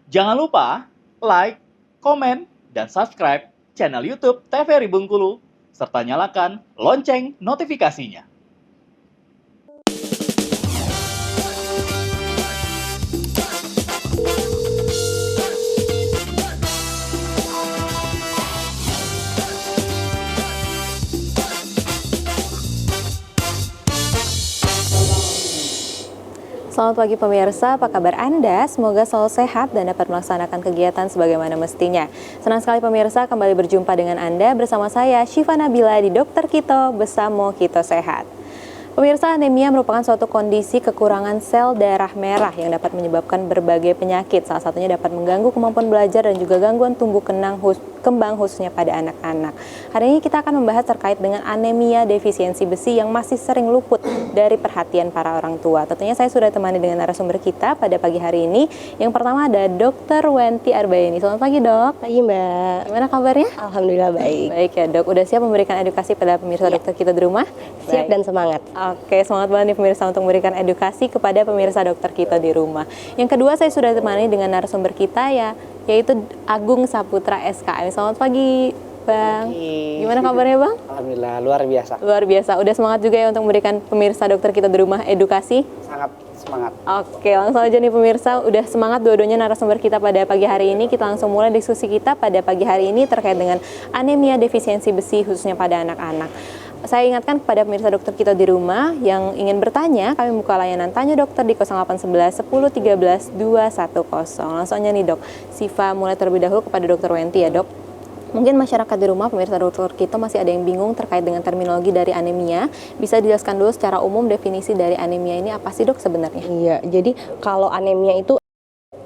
Jangan lupa like, komen, dan subscribe channel YouTube TVRI Bengkulu, serta nyalakan lonceng notifikasinya. Selamat pagi pemirsa, apa kabar Anda? Semoga selalu sehat dan dapat melaksanakan kegiatan sebagaimana mestinya. Senang sekali pemirsa kembali berjumpa dengan Anda bersama saya Syifa Nabila di Dokter Kito bersama Kito Sehat. Pemirsa, anemia merupakan suatu kondisi kekurangan sel darah merah yang dapat menyebabkan berbagai penyakit. Salah satunya dapat mengganggu kemampuan belajar dan juga gangguan tumbuh kembang khususnya pada anak-anak. Hari ini kita akan membahas terkait dengan anemia defisiensi besi yang masih sering luput dari perhatian para orang tua. Tentunya saya sudah temani dengan narasumber kita pada pagi hari ini. Yang pertama ada Dr. Wenti Arbaeni. Selamat pagi, Dok. Pagi, Mbak. Gimana kabarnya? Alhamdulillah baik. Baik ya, Dok. Udah siap memberikan edukasi pada pemirsa dokter kita di rumah? Siap dan semangat. Oke, semangat banget nih pemirsa untuk memberikan edukasi kepada pemirsa dokter kita di rumah. Yang kedua, saya sudah ditemani dengan narasumber kita yaitu Agung Saputra SKM. Selamat pagi, Bang. Pagi. Gimana kabarnya, Bang? Alhamdulillah, luar biasa. Luar biasa. Udah semangat juga ya untuk memberikan pemirsa dokter kita di rumah edukasi? Sangat semangat. Oke, langsung aja nih pemirsa. Udah semangat dua-duanya narasumber kita pada pagi hari ini. Kita langsung mulai diskusi kita pada pagi hari ini terkait dengan anemia defisiensi besi khususnya pada anak-anak. Saya ingatkan kepada pemirsa dokter kita di rumah yang ingin bertanya, kami buka layanan Tanya Dokter di 0811 10 13 210. Langsung aja nih, Dok. Siva mulai terlebih dahulu kepada Dokter Wenti ya, Dok. Mungkin masyarakat di rumah, pemirsa dokter kita masih ada yang bingung terkait dengan terminologi dari anemia. Bisa dijelaskan dulu secara umum definisi dari anemia ini apa sih, Dok, sebenarnya? Iya, jadi kalau anemia itu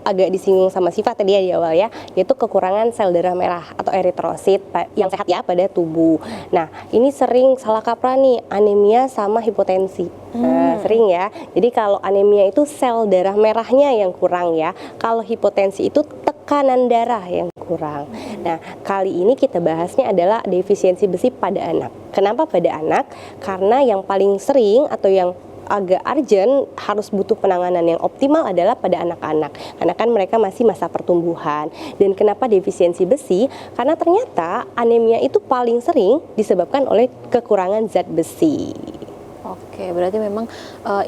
agak disinggung sama Syifa tadi ya di awal ya, yaitu kekurangan sel darah merah atau eritrosit yang sehat ya pada tubuh. Nah, ini sering salah kaprah nih anemia sama hipotensi. Nah, sering ya. Jadi kalau anemia itu sel darah merahnya yang kurang ya. Kalau hipotensi itu tekanan darah yang kurang. Nah, kali ini kita bahasnya adalah defisiensi besi pada anak. Kenapa pada anak? Karena yang paling sering atau yang agak urgent harus butuh penanganan yang optimal adalah pada anak-anak karena kan mereka masih masa pertumbuhan. Dan kenapa defisiensi besi? Karena ternyata anemia itu paling sering disebabkan oleh kekurangan zat besi. Oke, berarti memang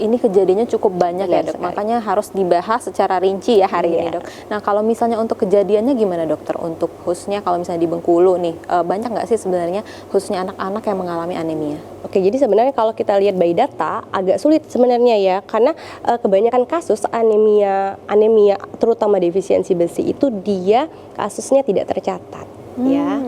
ini kejadiannya cukup banyak ya, Dok. Sekali. Makanya harus dibahas secara rinci ya hari ini, Dok. Nah, kalau misalnya untuk kejadiannya gimana, Dokter? Untuk khususnya kalau misalnya di Bengkulu nih, banyak nggak sih sebenarnya khususnya anak-anak yang mengalami anemia? Oke, jadi sebenarnya kalau kita lihat by data agak sulit sebenarnya ya, karena kebanyakan kasus anemia terutama defisiensi besi itu dia kasusnya tidak tercatat ya.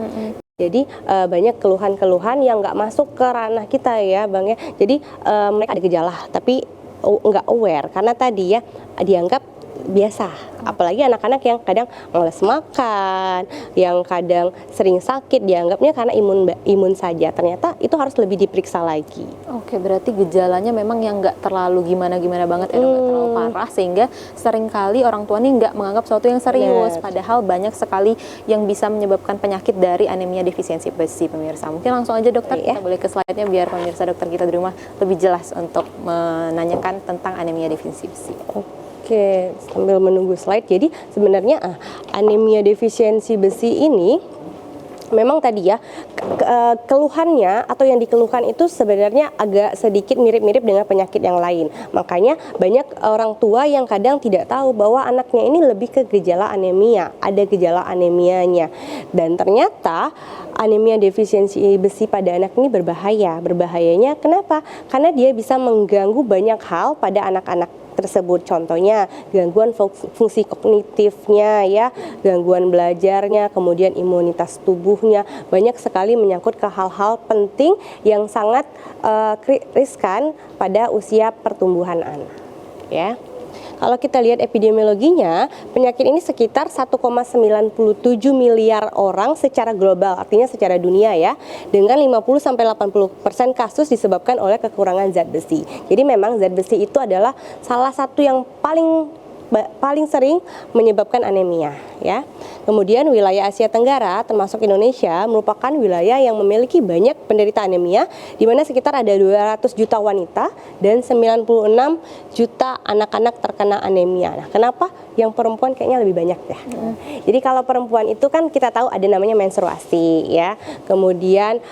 Jadi banyak keluhan-keluhan yang nggak masuk ke ranah kita ya, Bang ya. Jadi mereka ada gejala tapi nggak aware karena tadi ya dianggap biasa. Apalagi anak-anak yang kadang malas makan, yang kadang sering sakit, dianggapnya karena imun saja. Ternyata itu harus lebih diperiksa lagi. Oke, berarti gejalanya memang yang nggak terlalu gimana-gimana banget ya, nggak terlalu parah sehingga seringkali orang tua nih nggak menganggap sesuatu yang serius. Padahal banyak sekali yang bisa menyebabkan penyakit dari anemia defisiensi besi, pemirsa. Mungkin langsung aja, Dokter, kita boleh ke slide-nya biar pemirsa dokter kita di rumah lebih jelas untuk menanyakan tentang anemia defisiensi besi. Oke, sambil menunggu slide. Jadi sebenarnya anemia defisiensi besi ini memang tadi ya keluhannya atau yang dikeluhkan itu sebenarnya agak sedikit mirip-mirip dengan penyakit yang lain. Makanya banyak orang tua yang kadang tidak tahu bahwa anaknya ini lebih ke gejala anemia, ada gejala anemianya. Dan ternyata anemia defisiensi besi pada anak ini berbahaya. Berbahayanya kenapa? Karena dia bisa mengganggu banyak hal pada anak-anak tersebut. Contohnya gangguan fungsi kognitifnya ya, gangguan belajarnya, kemudian imunitas tubuhnya, banyak sekali menyangkut ke hal-hal penting yang sangat riskan pada usia pertumbuhan anak ya. Kalau kita lihat epidemiologinya, penyakit ini sekitar 1,97 miliar orang secara global, artinya secara dunia ya, dengan 50-80% kasus disebabkan oleh kekurangan zat besi. Jadi memang zat besi itu adalah salah satu yang paling paling sering menyebabkan anemia ya. Kemudian wilayah Asia Tenggara termasuk Indonesia merupakan wilayah yang memiliki banyak penderita anemia, di mana sekitar ada 200 juta wanita dan 96 juta anak-anak terkena anemia. Nah, kenapa yang perempuan kayaknya lebih banyak ya? Jadi kalau perempuan itu kan kita tahu ada namanya menstruasi ya, kemudian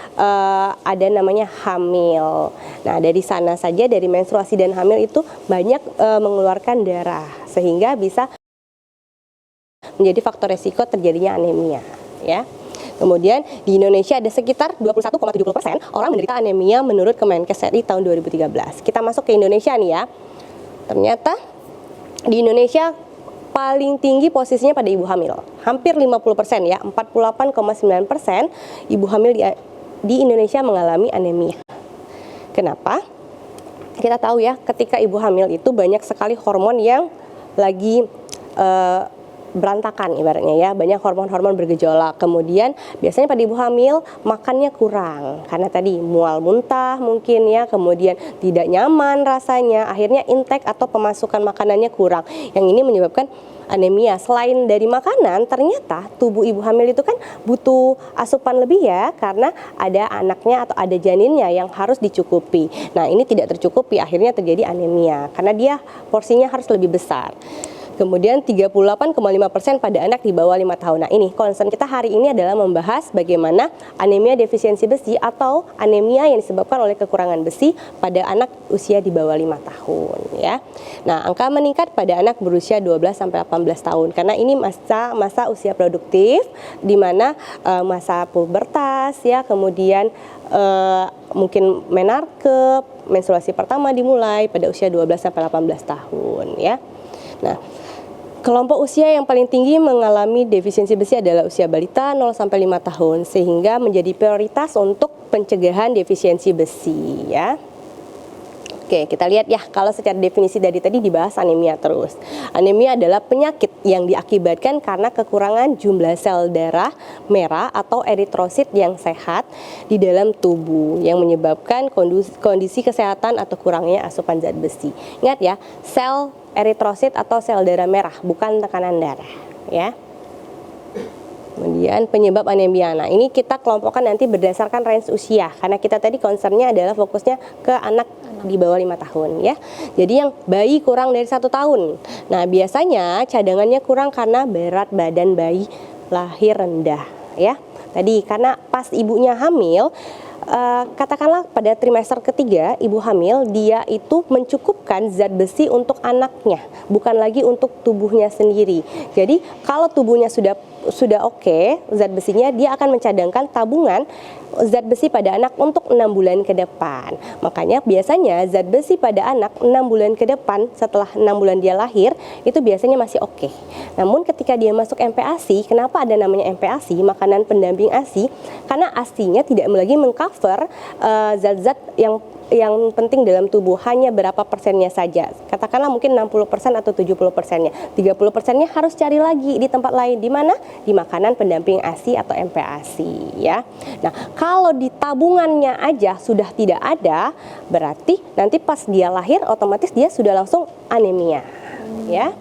ada namanya hamil. Nah, dari sana saja, dari menstruasi dan hamil itu banyak mengeluarkan darah sehingga bisa menjadi faktor resiko terjadinya anemia ya. Kemudian di Indonesia ada sekitar 21,70% orang menderita anemia menurut Kemenkes RI tahun 2013. Kita masuk ke Indonesia nih ya. Ternyata di Indonesia paling tinggi posisinya pada ibu hamil. Hampir 50% ya, 48,9% ibu hamil di Indonesia mengalami anemia. Kenapa? Kita tahu ya, ketika ibu hamil itu banyak sekali hormon yang lagi berantakan ibaratnya ya, banyak hormon-hormon bergejolak. Kemudian biasanya pada ibu hamil makannya kurang karena tadi mual muntah mungkin ya, kemudian tidak nyaman rasanya, akhirnya intake atau pemasukan makanannya kurang. Yang ini menyebabkan anemia. Selain dari makanan, ternyata tubuh ibu hamil itu kan butuh asupan lebih ya, karena ada anaknya atau ada janinnya yang harus dicukupi. Nah, ini tidak tercukupi, akhirnya terjadi anemia karena dia porsinya harus lebih besar. Kemudian 38,5% pada anak di bawah 5 tahun. Nah, ini concern kita hari ini adalah membahas bagaimana anemia defisiensi besi atau anemia yang disebabkan oleh kekurangan besi pada anak usia di bawah 5 tahun ya. Nah, angka meningkat pada anak berusia 12 sampai 18 tahun karena ini masa usia produktif di mana masa pubertas ya, kemudian mungkin menarkep, menstruasi pertama dimulai pada usia 12 sampai 18 tahun ya. Nah, kelompok usia yang paling tinggi mengalami defisiensi besi adalah usia balita 0 sampai 5 tahun sehingga menjadi prioritas untuk pencegahan defisiensi besi ya. Oke, kita lihat ya, kalau secara definisi dari tadi dibahas anemia terus. Anemia adalah penyakit yang diakibatkan karena kekurangan jumlah sel darah merah atau eritrosit yang sehat di dalam tubuh yang menyebabkan kondisi kesehatan atau kurangnya asupan zat besi. Ingat ya, sel eritrosit atau sel darah merah, bukan tekanan darah ya. Kemudian penyebab anemia. Nah, ini kita kelompokkan nanti berdasarkan range usia karena kita tadi concernnya adalah fokusnya ke anak di bawah 5 tahun ya. Jadi yang bayi kurang dari 1 tahun. Nah, biasanya cadangannya kurang karena berat badan bayi lahir rendah ya. Tadi karena pas ibunya hamil, katakanlah pada trimester ketiga ibu hamil, dia itu mencukupkan zat besi untuk anaknya, bukan lagi untuk tubuhnya sendiri. Jadi kalau tubuhnya sudah oke, zat besinya, dia akan mencadangkan tabungan zat besi pada anak untuk 6 bulan ke depan. Makanya biasanya zat besi pada anak 6 bulan ke depan setelah 6 bulan dia lahir itu biasanya masih oke. Namun ketika dia masuk MPASI, kenapa ada namanya MPASI, makanan pendamping ASI? Karena ASI-nya tidak lagi mengcover zat-zat yang penting dalam tubuh, hanya berapa persennya saja. Katakanlah mungkin 60% atau 70%-nya. 30%-nya harus cari lagi di tempat lain. Di mana? Di makanan pendamping ASI atau MPASI ya. Nah, kalau di tabungannya aja sudah tidak ada, berarti nanti pas dia lahir otomatis dia sudah langsung anemia ya.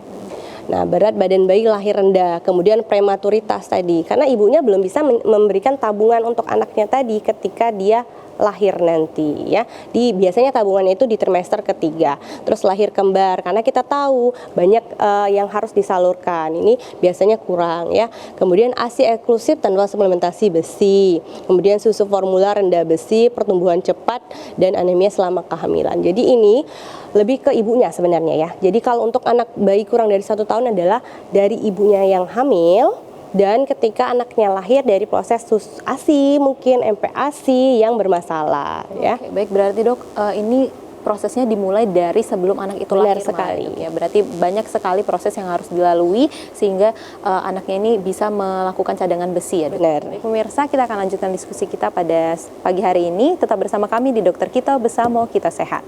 Nah, berat badan bayi lahir rendah, kemudian prematuritas tadi, karena ibunya belum bisa memberikan tabungan untuk anaknya tadi ketika dia lahir nanti ya. Biasanya tabungannya itu di trimester ketiga. Terus lahir kembar karena kita tahu banyak yang harus disalurkan. Ini biasanya kurang ya. Kemudian ASI eksklusif tanpa suplementasi besi. Kemudian susu formula rendah besi, pertumbuhan cepat dan anemia selama kehamilan. Jadi ini lebih ke ibunya sebenarnya ya. Jadi kalau untuk anak bayi kurang dari 1 tahun adalah dari ibunya yang hamil, dan ketika anaknya lahir dari proses ASI, mungkin MPASI yang bermasalah ya. Oke, baik, berarti dok ini prosesnya dimulai dari sebelum anak itu lahir. Benar sekali ya. Berarti banyak sekali proses yang harus dilalui sehingga anaknya ini bisa melakukan cadangan besi ya dok. Benar. Baik, pemirsa, kita akan lanjutkan diskusi kita pada pagi hari ini. Tetap bersama kami di Dokter Kito, bersama kita sehat.